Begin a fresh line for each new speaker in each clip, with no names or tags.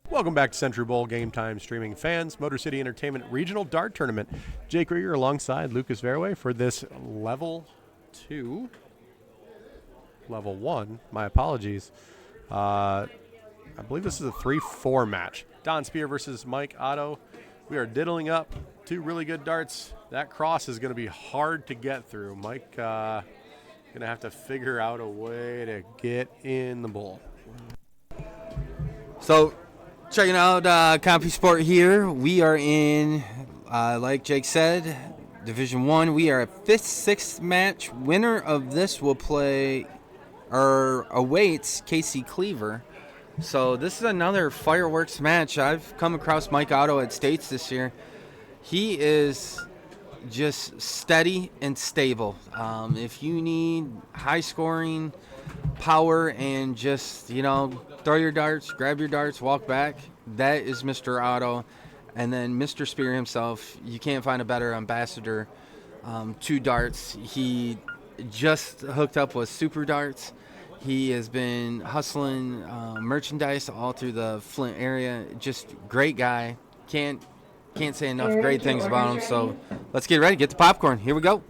Welcome back to Century Bowl Game Time Streaming Fans, Motor City Entertainment Regional Dart Tournament. Jake Rieger alongside Lucas Verway for this Level 1, my apologies. I believe this is a 3-4 match. Don Speer versus Mike Otto. We are diddling up two really good darts. That cross is going to be hard to get through. Mike going to have to figure out a way to get in the bowl.
So, checking out CompuSport here. We are in, like Jake said, Division 1. We are at 5th, 6th match. Winner of this will play or awaits Casey Cleaver. So this is another fireworks match. I've come across Mike Otto at States this year. He is just steady and stable. If you need high scoring power and just, throw your darts, grab your darts, walk back, that is Mr. Otto. And then Mr. Speer himself, you can't find a better ambassador to darts. He just hooked up with Super Darts. He has been hustling merchandise all through the Flint area. Just great guy. Can't say enough great things about him. So let's get ready. Get the popcorn. Here we go.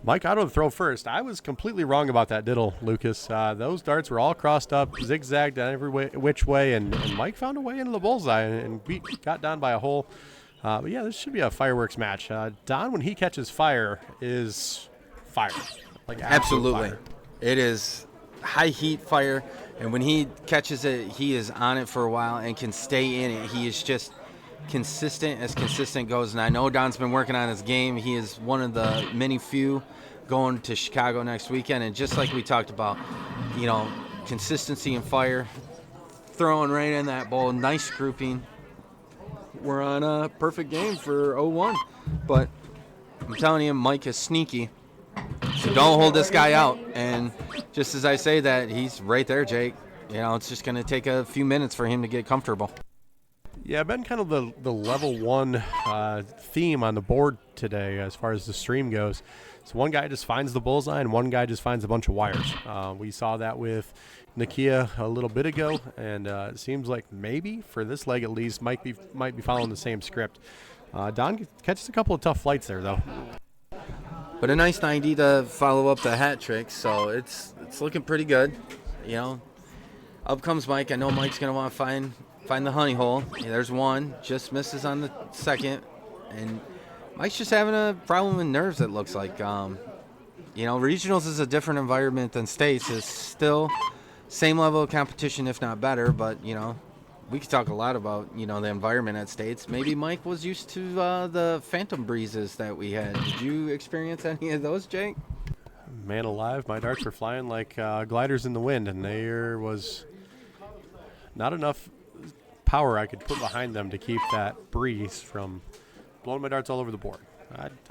Mike Otto to throw first. I was completely wrong about that diddle, Lucas. Those darts were all crossed up, zigzagged every which way, and Mike found a way into the bullseye and got Don by a hole. But yeah, this should be a fireworks match. Don, when he catches fire, is fire. Like
Absolutely.
fire.
It is high heat fire, and when he catches it, he is on it for a while and can stay in it. He is just consistent as consistent goes, and I know Don's been working on his game. He is one of the many few going to Chicago next weekend, and just like we talked about, consistency and fire, throwing right in that bowl, nice grouping. We're on a perfect game for 0-1, but I'm telling you, Mike is sneaky, so don't hold this guy out. And just as I say that, he's right there, Jake. It's just going to take a few minutes for him to get comfortable.
Yeah, been kind of the level 1 theme on the board today as far as the stream goes. So one guy just finds the bullseye and one guy just finds a bunch of wires. We saw that with Nakia a little bit ago, and it seems like maybe for this leg at least might be following the same script. Don catches a couple of tough flights there though.
But a nice 90 to follow up the hat trick, so it's looking pretty good. Up comes Mike. I know Mike's gonna want to find the honey hole. Yeah, there's one, just misses on the second, and Mike's just having a problem with nerves, it looks like. Regionals is a different environment than states. It's still same level of competition, if not better, but, we could talk a lot about, the environment at states. Maybe Mike was used to the phantom breezes that we had. Did you experience any of those, Jake?
Man alive, my darts were flying like gliders in the wind, and there was not enough power I could put behind them to keep that breeze from blowing my darts all over the board.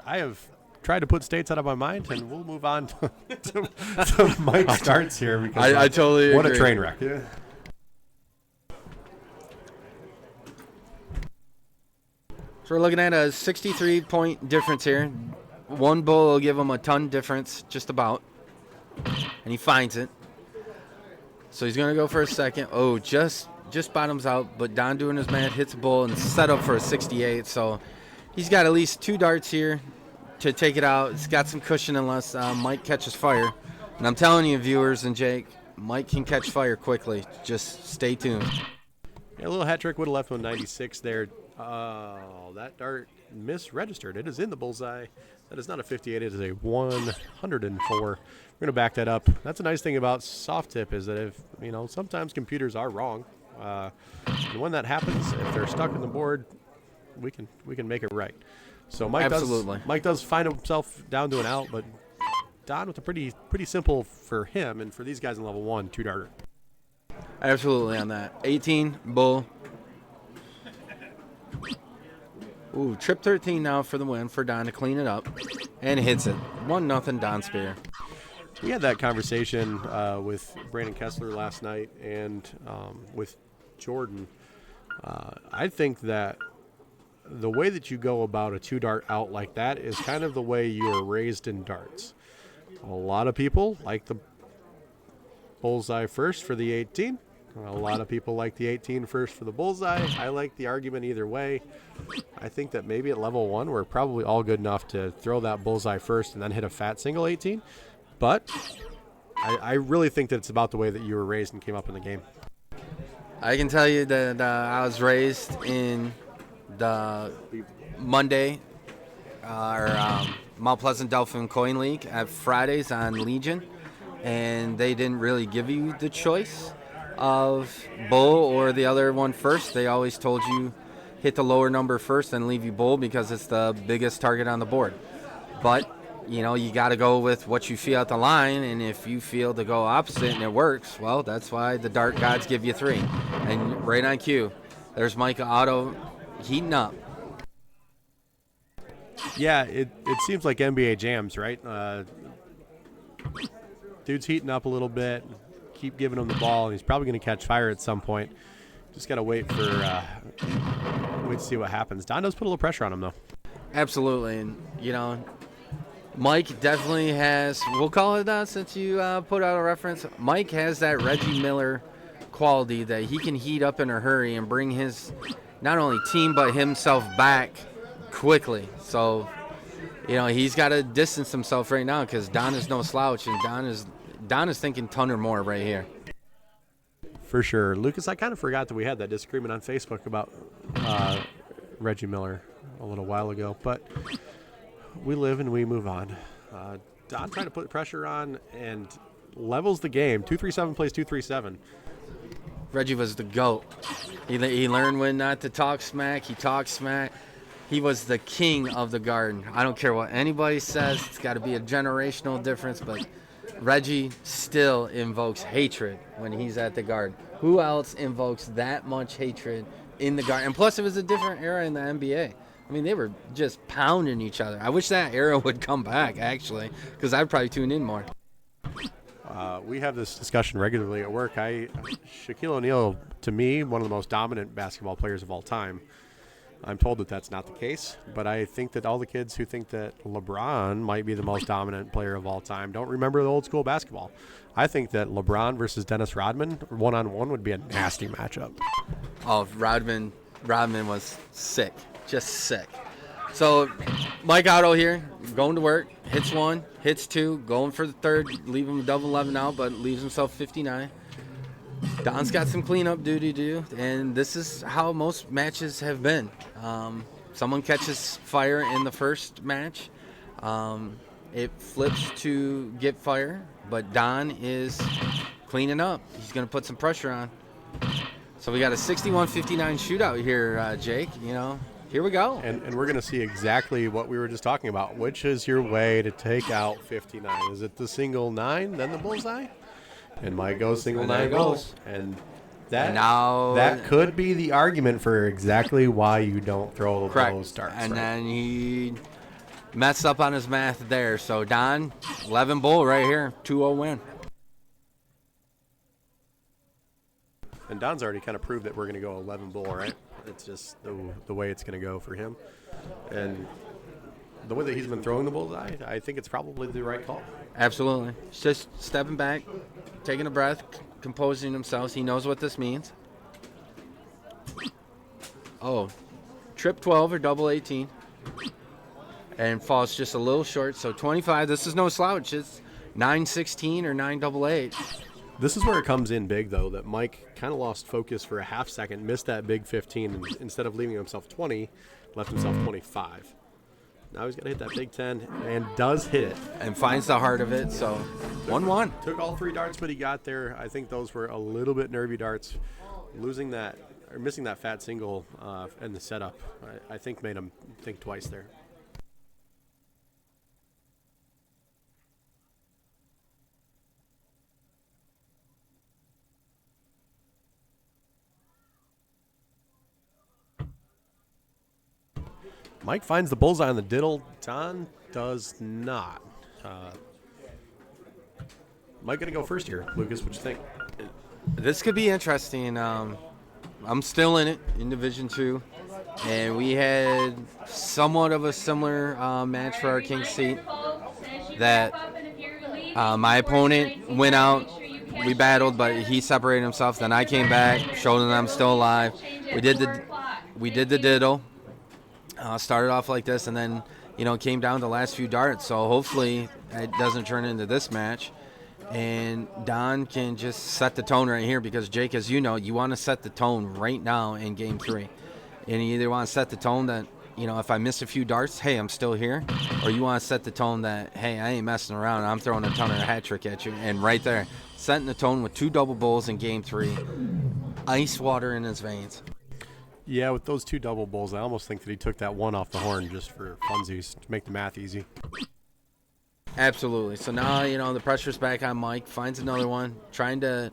I have tried to put states out of my mind, and we'll move on to Mike's darts here because
I totally
what
agree.
a train wreck. Yeah.
So we're looking at a 63-point difference here. One bull will give him a ton difference, just about, and he finds it. So he's going to go for a second. Oh, just bottoms out, but Don doing his math hits a bull and set up for a 68. So he's got at least two darts here to take it out. It's got some cushion unless Mike catches fire. And I'm telling you, viewers and Jake, Mike can catch fire quickly. Just stay tuned.
Yeah, a little hat trick would have left him 96 there. That dart misregistered. It is in the bullseye. That is not a 58. It is a 104. We're going to back that up. That's a nice thing about soft tip is that if, sometimes computers are wrong. And when that happens, if they're stuck in the board, we can make it right. So Mike does find himself down to an out, but Don with a pretty simple for him and for these guys in level 1 2-darter.
Absolutely on that. 18, bull. Ooh, trip 13 now for the win for Don to clean it up. And hits it. 1-0 Don Speer.
We had that conversation with Brandon Kessler last night and with Jordan. I think that the way that you go about a 2-dart out like that is kind of the way you were raised in darts. A lot of people like the bullseye first for the 18. A lot of people like the 18 first for the bullseye. I like the argument either way. I think that maybe at level 1 we're probably all good enough to throw that bullseye first and then hit a fat single 18. But I really think that it's about the way that you were raised and came up in the game.
I can tell you that I was raised in the Monday Mount Pleasant Delphin Coin League at Fridays on Legion, and they didn't really give you the choice of bull or the other one first. They always told you hit the lower number first and leave you bull because it's the biggest target on the board. But you know, you got to go with what you feel at the line, and if you feel to go opposite and it works, well, that's why the dart gods give you 3. And right on cue, there's Mike Otto heating up.
Yeah, it seems like NBA jams, right? Dude's heating up a little bit. Keep giving him the ball, and he's probably going to catch fire at some point. Just got to wait to see what happens. Don does put a little pressure on him, though.
Absolutely, and you know, Mike definitely has, we'll call it that since you put out a reference, Mike has that Reggie Miller quality that he can heat up in a hurry and bring his, not only team, but himself back quickly. So, you know, he's got to distance himself right now because Don is no slouch, and Don is thinking ton or more right here.
For sure. Lucas, I kind of forgot that we had that disagreement on Facebook about Reggie Miller a little while ago, but we live and we move on. Don trying to put pressure on and levels the game. 237 plays 237.
Reggie was the GOAT. He learned when not to talk smack. He talked smack. He was the king of the garden. I don't care what anybody says. It's got to be a generational difference, but Reggie still invokes hatred when he's at the garden. Who else invokes that much hatred in the garden? And plus, it was a different era in the NBA. I mean, they were just pounding each other. I wish that era would come back, actually, because I'd probably tune in more.
We have this discussion regularly at work. Shaquille O'Neal, to me, one of the most dominant basketball players of all time. I'm told that that's not the case, but I think that all the kids who think that LeBron might be the most dominant player of all time don't remember the old school basketball. I think that LeBron versus Dennis Rodman one-on-one would be a nasty matchup.
Oh, Rodman was sick, just sick. So Mike Otto here, going to work, hits 1, hits 2, going for the third, leave him double 11 out, but leaves himself 59. Don's got some cleanup duty to do, and this is how most matches have been. Someone catches fire in the first match. It flips to get fire, but Don is cleaning up. He's going to put some pressure on. So we got a 61-59 shootout here, Jake. You know, here we go.
And we're going to see exactly what we were just talking about. Which is your way to take out 59? Is it the single 9, then the bullseye? And Mike goes single 9 goals. And that could be the argument for exactly why you don't throw those darts.
And then he messed up on his math there. So Don, 11 bull right here, 2-0 win.
And Don's already kind of proved that we're going to go 11 bull, right? It's just the way it's going to go for him. And the way that he's been throwing the bullseye, I think it's probably the right call.
Absolutely. Just stepping back, taking a breath, composing himself. He knows what this means. Oh, trip 12 or double 18. And falls just a little short. So 25, this is no slouch. It's 9-16 or 9-8.
This is where it comes in big, though, that Mike kind of lost focus for a half second, missed that big 15, and instead of leaving himself 20, left himself 25. Now he's got to hit that big 10, and does hit it.
And finds the heart of it, so 1-1.
Took all 3 darts, but he got there. I think those were a little bit nervy darts. Missing that fat single in the setup, I think made him think twice there. Mike finds the bullseye on the diddle. Don does not. Mike going to go first here. Lucas, what you think?
This could be interesting. I'm still in it in Division 2. and we had somewhat of a similar match for our king seat. That my opponent went out. We battled, but he separated himself. Then I came back, showed him I'm still alive. We did the diddle. Started off like this, and then came down to the last few darts. So hopefully it doesn't turn into this match. And Don can just set the tone right here because, Jake, as you know, you want to set the tone right now in Game 3. And you either want to set the tone that, if I miss a few darts, hey, I'm still here. Or you want to set the tone that, hey, I ain't messing around. I'm throwing a ton of a hat trick at you. And right there, setting the tone with 2 double bowls in Game 3. Ice water in his veins.
Yeah, with those 2 double bowls, I almost think that he took that one off the horn just for funsies to make the math easy.
Absolutely. So now, the pressure's back on Mike. Finds another one. Trying to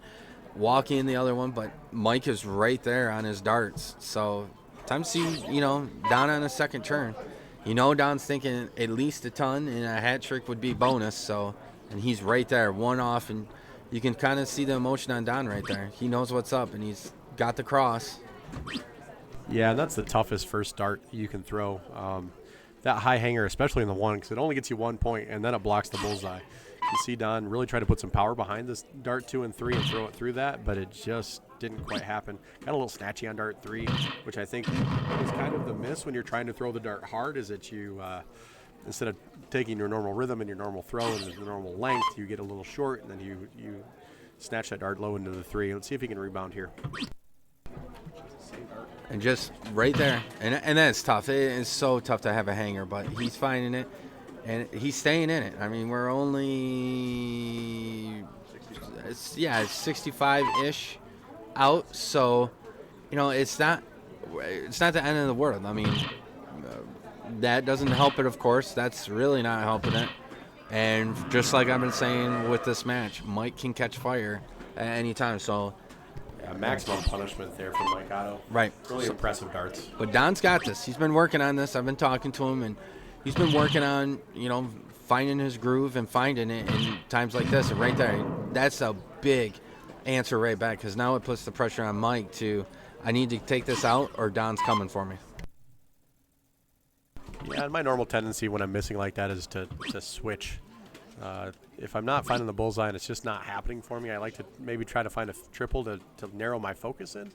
walk in the other one, but Mike is right there on his darts. So time to see, Don on a second turn. Don's thinking at least a ton, and a hat trick would be bonus. So, and he's right there, one off, and you can kind of see the emotion on Don right there. He knows what's up, and he's got the cross.
Yeah, and that's the toughest first dart you can throw. That high hanger, especially in the one, because it only gets you 1 point, and then it blocks the bullseye. You see Don really try to put some power behind this dart 2 and 3 and throw it through that, but it just didn't quite happen. Got a little snatchy on dart 3, which I think is kind of the miss when you're trying to throw the dart hard, is that you, instead of taking your normal rhythm and your normal throw and your normal length, you get a little short, and then you snatch that dart low into the 3. Let's see if he can rebound here.
And just right there. And that's tough. It is so tough to have a hanger, but he's finding it, and he's staying in it. I mean, we're only, it's 65-ish out, so, it's not the end of the world. I mean, that doesn't help it, of course. That's really not helping it. And just like I've been saying with this match, Mike can catch fire at any time, so.
Maximum punishment there from Mike Otto.
Right.
Really impressive darts.
But Don's got this. He's been working on this. I've been talking to him, and he's been working on, finding his groove and finding it in times like this. And right there, that's a big answer right back, because now it puts the pressure on Mike to, I need to take this out or Don's coming for me.
Yeah, my normal tendency when I'm missing like that is to switch. If I'm not finding the bullseye and it's just not happening for me, I like to maybe try to find a triple to narrow my focus in.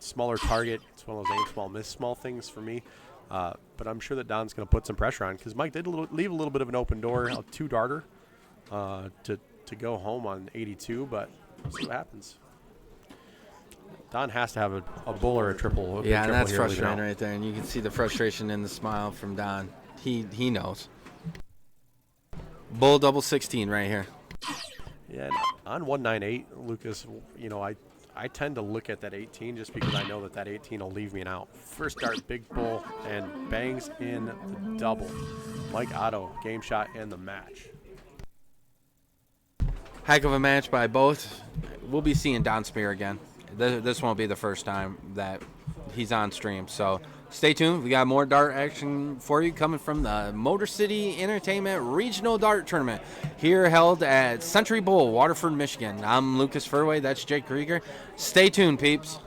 Smaller target, it's one of those aim small, miss small things for me. But I'm sure that Don's going to put some pressure on, because Mike did leave a little bit of an open door, a 2-darter to go home on 82, but we'll see what happens. Don has to have a bull or a triple.
Yeah, and that's frustrating right there, and you can see the frustration in the smile from Don. He knows. Bull double 16 right here.
Yeah, on 198, Lucas, I tend to look at that 18 just because I know that 18 will leave me an out. First dart, big bull, and bangs in the double. Mike Otto, game shot and the match.
Heck of a match by both. We'll be seeing Don Speer again. This won't be the first time that he's on stream, so stay tuned. We got more dart action for you coming from the Motor City Entertainment Regional Dart Tournament here held at Century Bowl, Waterford, Michigan. I'm Lucas Furway. That's Jake Krieger. Stay tuned, peeps.